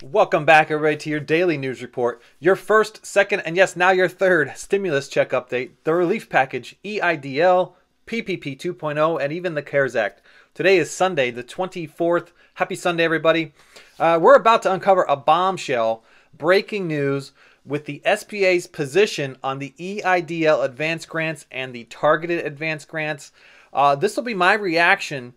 Welcome back, everybody, to your daily news report. Your first, second, and yes, now your third stimulus check update, the relief package, EIDL, PPP 2.0, and even the CARES Act. Today is Sunday, the 24th. Happy Sunday, everybody. We're about to uncover a bombshell, breaking news with the SBA's position on the EIDL advance grants and the targeted advance grants. This will be my reaction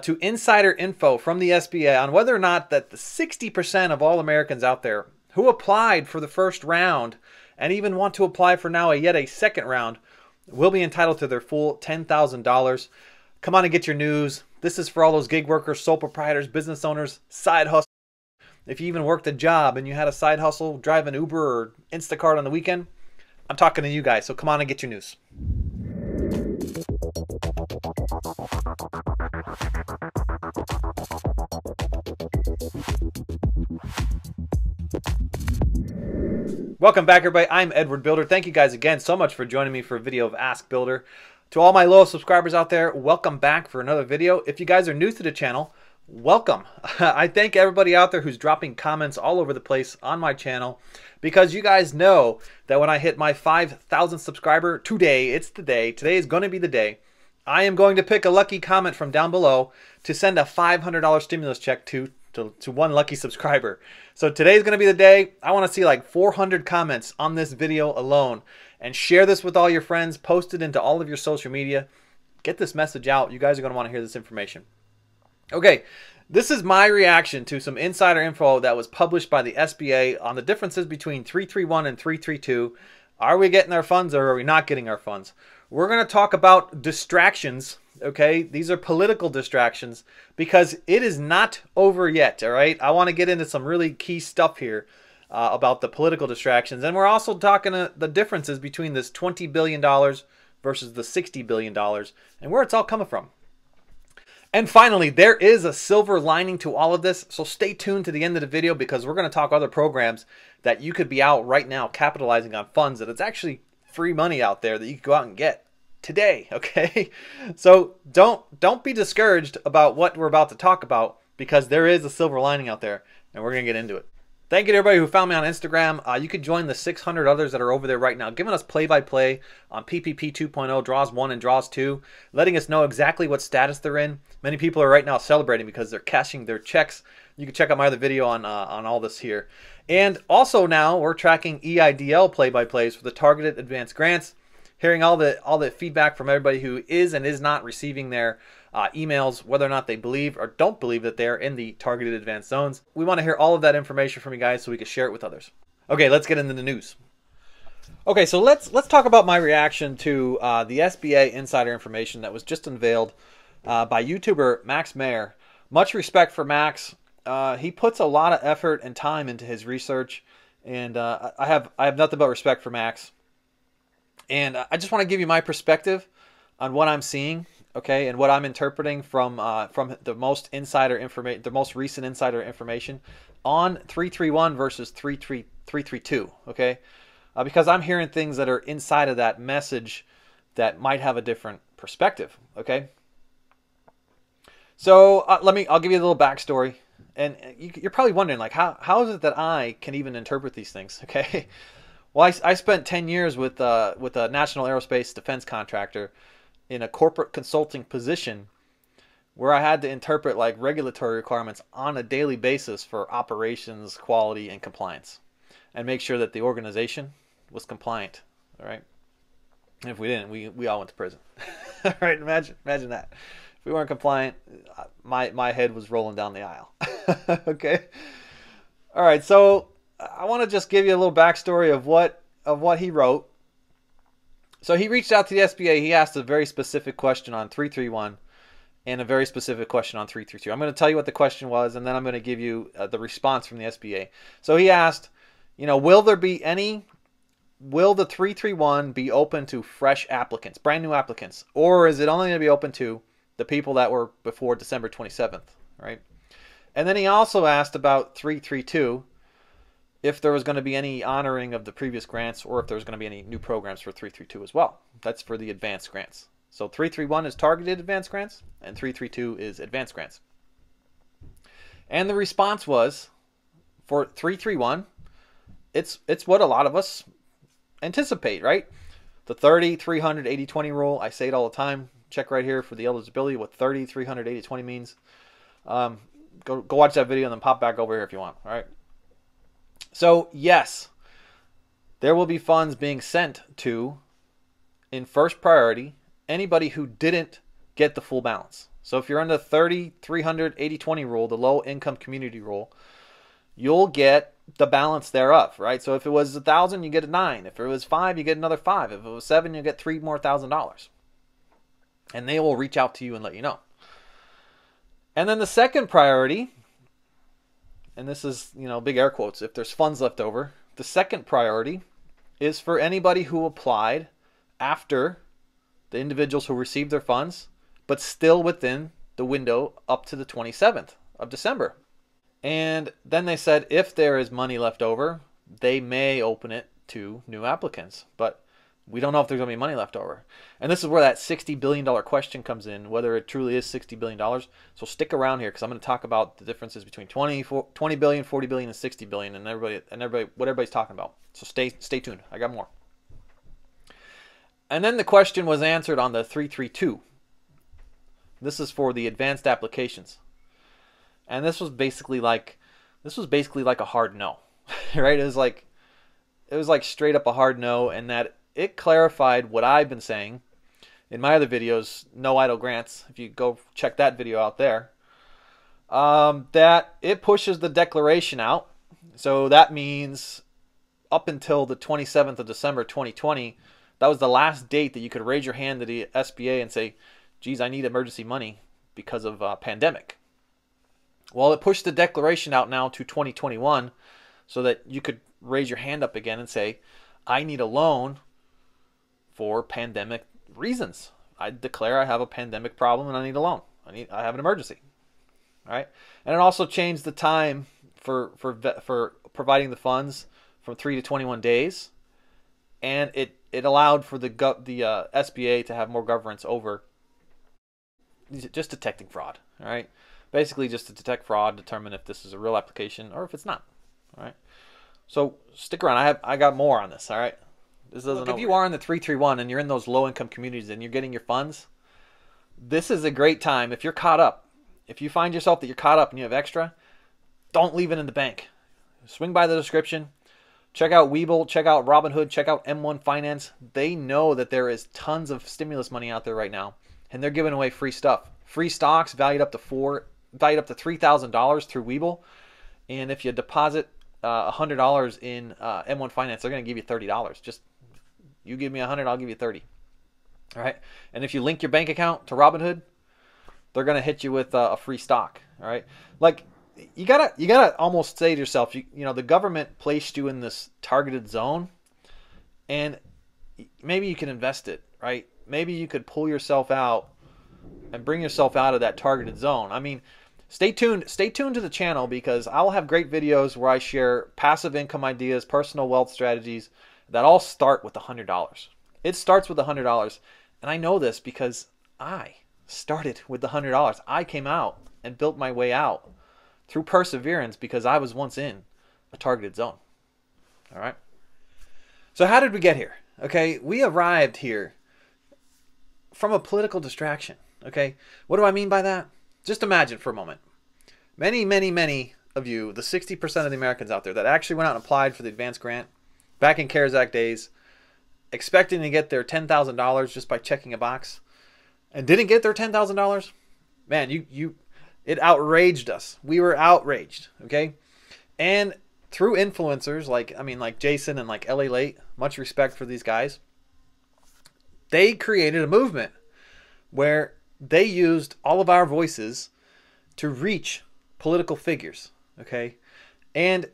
to insider info from the SBA on whether or not that the 60% of all Americans out there who applied for the first round and even want to apply for now yet a second round will be entitled to their full $10,000. Come on and get your news. This is for all those gig workers, sole proprietors, business owners, side hustle. If you even worked a job and you had a side hustle, driving Uber or Instacart on the weekend, I'm talking to you guys, so come on and get your news. Welcome back, everybody. I'm Edward Bilder. Thank you guys again so much for joining me for a video of Ask Builder. To all my loyal subscribers out there, welcome back for another video. If you guys are new to the channel, welcome. I thank everybody out there who's dropping comments all over the place on my channel, because you guys know that when I hit my 5,000 subscriber today, it's the day. Today is going to be the day. I am going to pick a lucky comment from down below to send a $500 stimulus check to one lucky subscriber. So today's going to be the day. I want to see like 400 comments on this video alone, and share this with all your friends. Post it into all of your social media. Get this message out. You guys are going to want to hear this information. Okay, this is my reaction to some insider info that was published by the SBA on the differences between 331 and 332. Are we getting our funds or are we not getting our funds? We're going to talk about distractions. Okay, these are political distractions because it is not over yet. All right, I want to get into some really key stuff here about the political distractions, and we're also talking the differences between this $20 billion versus the $60 billion and where it's all coming from. And finally, there is a silver lining to all of this, so stay tuned to the end of the video, because we're going to talk other programs that you could be out right now capitalizing on funds that it's actually free money out there that you can go out and get today. Okay, so don't be discouraged about what we're about to talk about, because there is a silver lining out there, and we're going to get into it. Thank you to everybody who found me on Instagram. You could join the 600 others that are over there right now, giving us play-by-play on PPP 2.0, Draws 1 and Draws 2, letting us know exactly what status they're in. Many people are right now celebrating because they're cashing their checks. You can check out my other video on all this here. And also now we're tracking EIDL play-by-plays for the targeted advanced grants, hearing all the feedback from everybody who is and is not receiving their emails, whether or not they believe or don't believe that they're in the targeted advanced zones. We want to hear all of that information from you guys so we can share it with others. Okay, let's get into the news. Okay, so let's talk about my reaction to the SBA Insider Information that was just unveiled by YouTuber Max Mayer. Much respect for Max. He puts a lot of effort and time into his research, and I have nothing but respect for Max. And I just want to give you my perspective on what I'm seeing, okay, and what I'm interpreting from the most recent insider information on 331 versus 332, okay, because I'm hearing things that are inside of that message that might have a different perspective, okay. So I'll give you a little backstory, and you're probably wondering, like, how is it that I can even interpret these things, okay? Well, I spent 10 years with a national aerospace defense contractor in a corporate consulting position where I had to interpret like regulatory requirements on a daily basis for operations, quality, and compliance, and make sure that the organization was compliant. All right. And if we didn't, we all went to prison. All right. Imagine that. If we weren't compliant, my head was rolling down the aisle. Okay. All right. So I want to just give you a little backstory of what he wrote. So he reached out to the SBA. He asked a very specific question on 331 and a very specific question on 332. I'm going to tell you what the question was, and then I'm going to give you the response from the SBA. So he asked, will the 331 be open to fresh applicants, brand new applicants, or is it only going to be open to the people that were before December 27th, right? And then he also asked about 332, if there was going to be any honoring of the previous grants, or if there was going to be any new programs for 332 as well. That's for the advanced grants. So 331 is targeted advanced grants, and 332 is advanced grants. And the response was for 331, it's what a lot of us anticipate, right? The 30, 300, 80, 20 rule. I say it all the time. Check right here for the eligibility, what 30, 300, 80, 20 means. Go watch that video and then pop back over here if you want. All right. So yes, there will be funds being sent to, in first priority, anybody who didn't get the full balance. So if you're on the 30, 300, 80, 20 rule, the low income community rule, you'll get the balance thereof, right? So if it was 1,000, you get a 9. If it was 5, you get another 5. If it was 7, you get $3 more thousand. And they will reach out to you and let you know. And then the second priority, and this is, big air quotes, if there's funds left over, the second priority is for anybody who applied after the individuals who received their funds, but still within the window up to the 27th of December. And then they said if there is money left over, they may open it to new applicants. But we don't know if there's going to be money left over. And this is where that $60 billion question comes in, whether it truly is $60 billion. So stick around here because I'm going to talk about the differences between 20 billion, 40 billion, and 60 billion and everybody what everybody's talking about. So stay tuned. I got more. And then the question was answered on the 332. This is for the advanced applications. And this was basically like a hard no. Right? It was like straight up a hard no, and that it clarified what I've been saying in my other videos, No EIDL Grants. If you go check that video out there, that it pushes the declaration out. So that means up until the 27th of December 2020, that was the last date that you could raise your hand to the SBA and say, geez, I need emergency money because of pandemic. Well, it pushed the declaration out now to 2021 so that you could raise your hand up again and say, I need a loan for pandemic reasons. I declare I have a pandemic problem and I need a loan. I have an emergency. All right. And it also changed the time for providing the funds from 3 to 21 days. And it allowed for the SBA to have more governance over just detecting fraud. All right. Basically just to detect fraud, determine if this is a real application or if it's not. All right. So stick around. I got more on this. All right. Look, if you are in the 331 and you're in those low income communities and you're getting your funds, this is a great time. If you're caught up, if you find yourself that you're caught up and you have extra, don't leave it in the bank. Swing by the description. Check out Webull, check out Robinhood, check out M1 Finance. They know that there is tons of stimulus money out there right now, and they're giving away free stuff. Free stocks valued up to $3,000 through Webull. And if you deposit $100 in M1 Finance, they're going to give you $30. Just you give me 100, I'll give you 30. All right. And if you link your bank account to Robinhood, they're going to hit you with a free stock. All right. Like you gotta almost say to yourself, you know, the government placed you in this targeted zone, and maybe you can invest it, right? Maybe you could pull yourself out and bring yourself out of that targeted zone. I mean, stay tuned to the channel because I will have great videos where I share passive income ideas, personal wealth strategies that all start with $100. It starts with $100. And I know this because I started with the $100. I came out and built my way out through perseverance because I was once in a targeted zone. All right. So how did we get here? Okay. We arrived here from a political distraction. Okay. What do I mean by that? Just imagine for a moment. Many, many, many of you, the 60% of the Americans out there that actually went out and applied for the advance grant back in CARES Act days, expecting to get their $10,000 just by checking a box, and didn't get their $10,000, man, it outraged us. We were outraged, okay? And through influencers like Jason and like LA Late, much respect for these guys, they created a movement where they used all of our voices to reach political figures, okay? And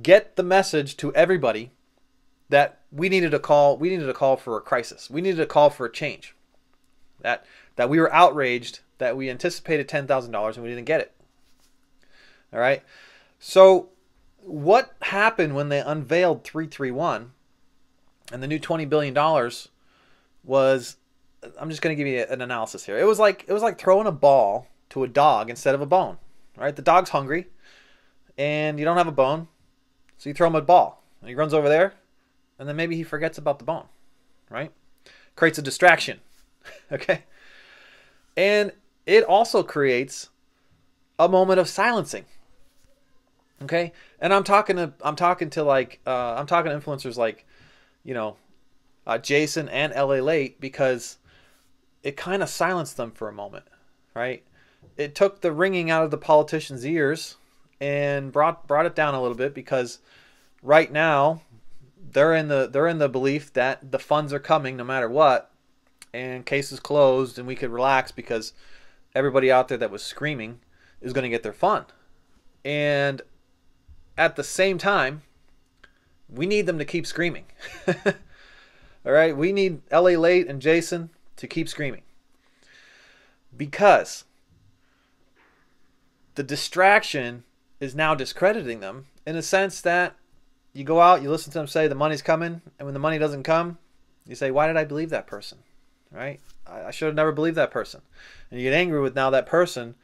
get the message to everybody that we needed a call for a crisis. We needed a call for a change. That we were outraged that we anticipated $10,000 and we didn't get it. All right? So what happened when they unveiled 331 and the new $20 billion was, I'm just going to give you an analysis here. It was like throwing a ball to a dog instead of a bone. Right? The dog's hungry. and you don't have a bone, so you throw him a ball. And he runs over there, and then maybe he forgets about the bone, right? Creates a distraction, okay? And it also creates a moment of silencing, okay? And I'm talking to influencers like, Jason and LA Late, because it kind of silenced them for a moment, right? It took the ringing out of the politicians' ears and brought it down a little bit, because right now they're in the belief that the funds are coming no matter what, and case is closed and we could relax because everybody out there that was screaming is going to get their fund. And at the same time, we need them to keep screaming. All right, we need LA Late and Jason to keep screaming, because the distraction is now discrediting them, in a sense that you go out, you listen to them say the money's coming, and when the money doesn't come, you say, why did I believe that person? Right? I should have never believed that person. And you get angry with now that person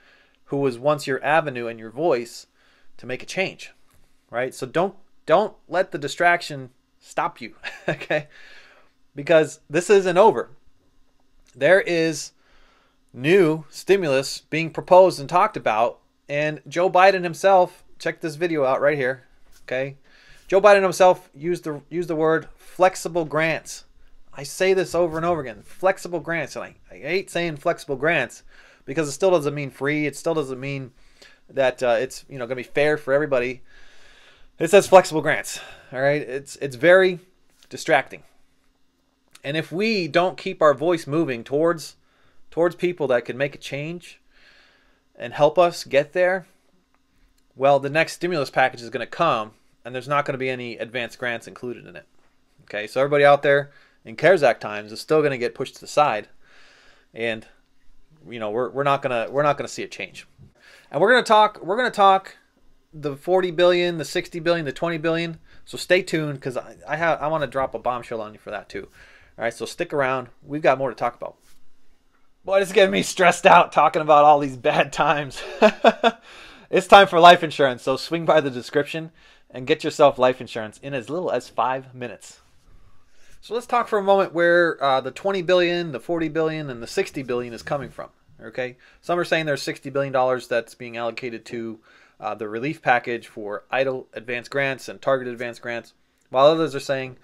who was once your avenue and your voice to make a change. Right? So don't let the distraction stop you. Okay? Because this isn't over. There is new stimulus being proposed and talked about, and Joe Biden himself, check this video out right here. Okay? Joe Biden himself used the word flexible grants. I say this over and over again, flexible grants. And I hate saying flexible grants, because it still doesn't mean free. It still doesn't mean that it's going to be fair for everybody. It says flexible grants. All right, it's very distracting. And if we don't keep our voice moving towards people that can make a change and help us get there, well, the next stimulus package is going to come, and there's not going to be any advanced grants included in it. Okay, so everybody out there in CARES Act times is still going to get pushed to the side, and we're not gonna see a change. And we're gonna talk the 40 billion, the 60 billion, the 20 billion. So stay tuned, because I want to drop a bombshell on you for that too. All right, so stick around. We've got more to talk about. Boy, it's getting me stressed out talking about all these bad times. It's time for life insurance, so swing by the description and get yourself life insurance in as little as 5 minutes. So let's talk for a moment where the 20 billion, the 40 billion, and the 60 billion is coming from. Okay, some are saying there's $60 billion that's being allocated to the relief package for EIDL advanced grants and targeted advanced grants, while others are saying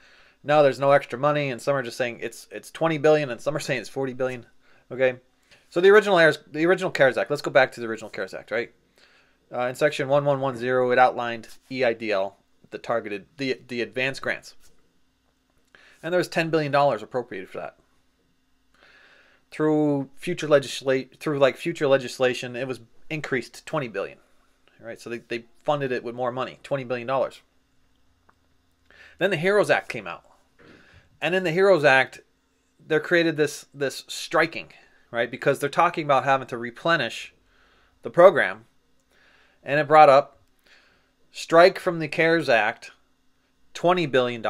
no, there's no extra money, and some are just saying it's 20 billion, and some are saying it's 40 billion. Okay, so the original CARES Act. Let's go back to the original CARES Act, right? In section 1110, it outlined EIDL, the targeted, the advanced grants. And there was $10 billion appropriated for that. Through future legislation, it was increased to $20 billion. Right? So they funded it with more money, $20 billion. Then the HEROES Act came out. And in the HEROES Act, they're created this striking, right? Because they're talking about having to replenish the program. And it brought up, strike from the CARES Act $20 billion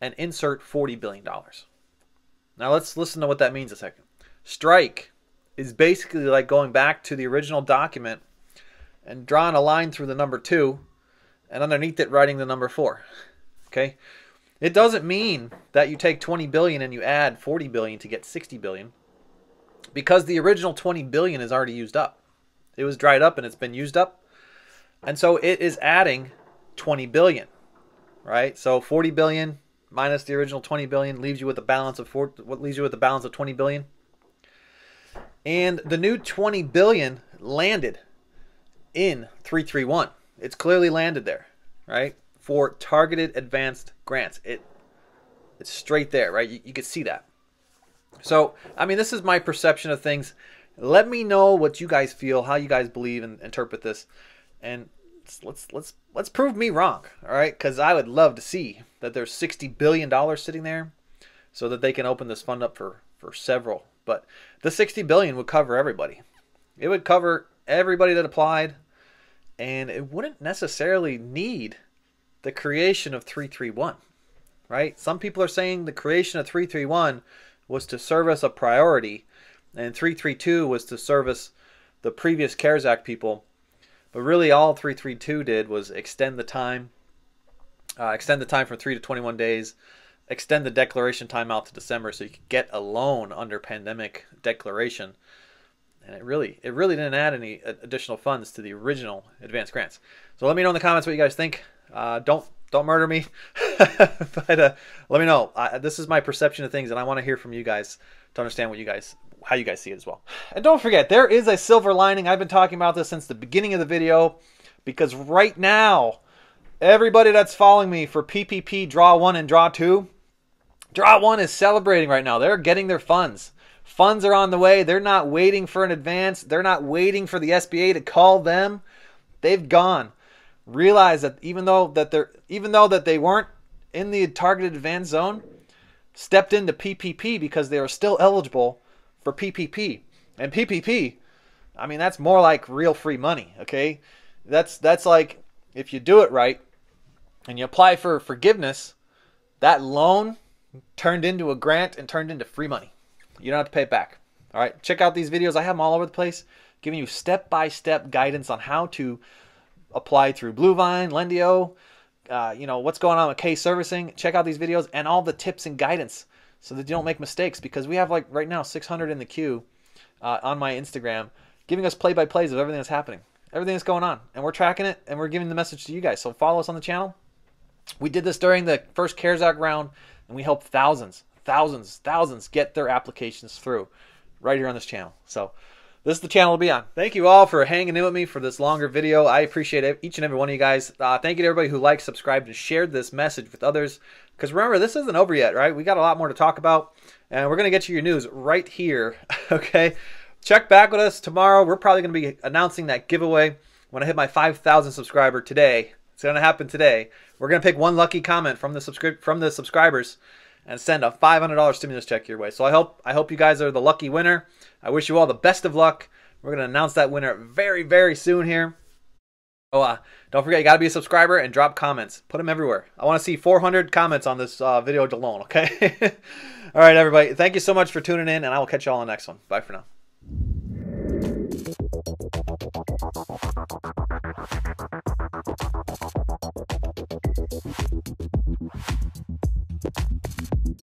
and insert $40 billion. Now let's listen to what that means a second. Strike is basically like going back to the original document and drawing a line through the number 2 and underneath it writing the number 4. Okay? It doesn't mean that you take 20 billion and you add 40 billion to get 60 billion, because the original 20 billion is already used up. It was dried up and it's been used up. And so it is adding 20 billion, right? So 40 billion minus the original 20 billion leaves you with a balance of 20 billion. And the new 20 billion landed in 331. It's clearly landed there, right? For targeted advanced grants. It's straight there, right? You can see that. So, I mean, this is my perception of things. Let me know what you guys feel, how you guys believe and interpret this. And let's prove me wrong, all right? Because I would love to see that there's $60 billion sitting there so that they can open this fund up for several. But the $60 billion would cover everybody. It would cover everybody that applied, and it wouldn't necessarily need the creation of 331, right? Some people are saying the creation of 331 was to service a priority, and 332 was to service the previous CARES Act people But really all 332 did was extend the time from 3 to 21 days, extend the declaration time out to December so you could get a loan under pandemic declaration. And it really didn't add any additional funds to the original advanced grants. So let me know in the comments what you guys think. Don't murder me, but let me know. This is my perception of things, and I want to hear from you guys to understand how you guys see it as well. And don't forget, there is a silver lining. I've been talking about this since the beginning of the video, because right now, everybody that's following me for PPP Draw 1 and Draw 2, Draw 1 is celebrating right now. They're getting their funds. Funds are on the way. They're not waiting for an advance. They're not waiting for the SBA to call them. They've gone. Realize that even though that they weren't in the targeted advance zone, stepped into PPP because they were still eligible for PPP. And PPP, I mean, that's more like real free money, okay? That's like, if you do it right and you apply for forgiveness, that loan turned into a grant and turned into free money. You don't have to pay it back. All right, check out these videos. I have them all over the place, giving you step-by-step guidance on how to apply through Bluevine, Lendio, what's going on with case servicing. Check out these videos and all the tips and guidance so that you don't make mistakes, because we have, like, right now 600 in the queue on my Instagram giving us play-by-plays of everything that's happening, everything that's going on, and we're tracking it and we're giving the message to you guys. So follow us on the channel. We did this during the first CARES Act round, and we helped thousands get their applications through right here on this channel. So this is the channel to be on. Thank you all for hanging in with me for this longer video. I appreciate each and every one of you guys. Thank you to everybody who liked, subscribed, and shared this message with others. Because remember, this isn't over yet, right? We got a lot more to talk about, and we're going to get you your news right here, okay? Check back with us tomorrow. We're probably going to be announcing that giveaway when I hit my 5,000 subscriber today. It's going to happen today. We're going to pick one lucky comment from the subscribers and send a $500 stimulus check your way. So I hope you guys are the lucky winner. I wish you all the best of luck. We're going to announce that winner very, very soon here. So don't forget, you got to be a subscriber and drop comments. Put them everywhere. I want to see 400 comments on this video alone, okay? All right, everybody. Thank you so much for tuning in, and I will catch you all on the next one. Bye for now.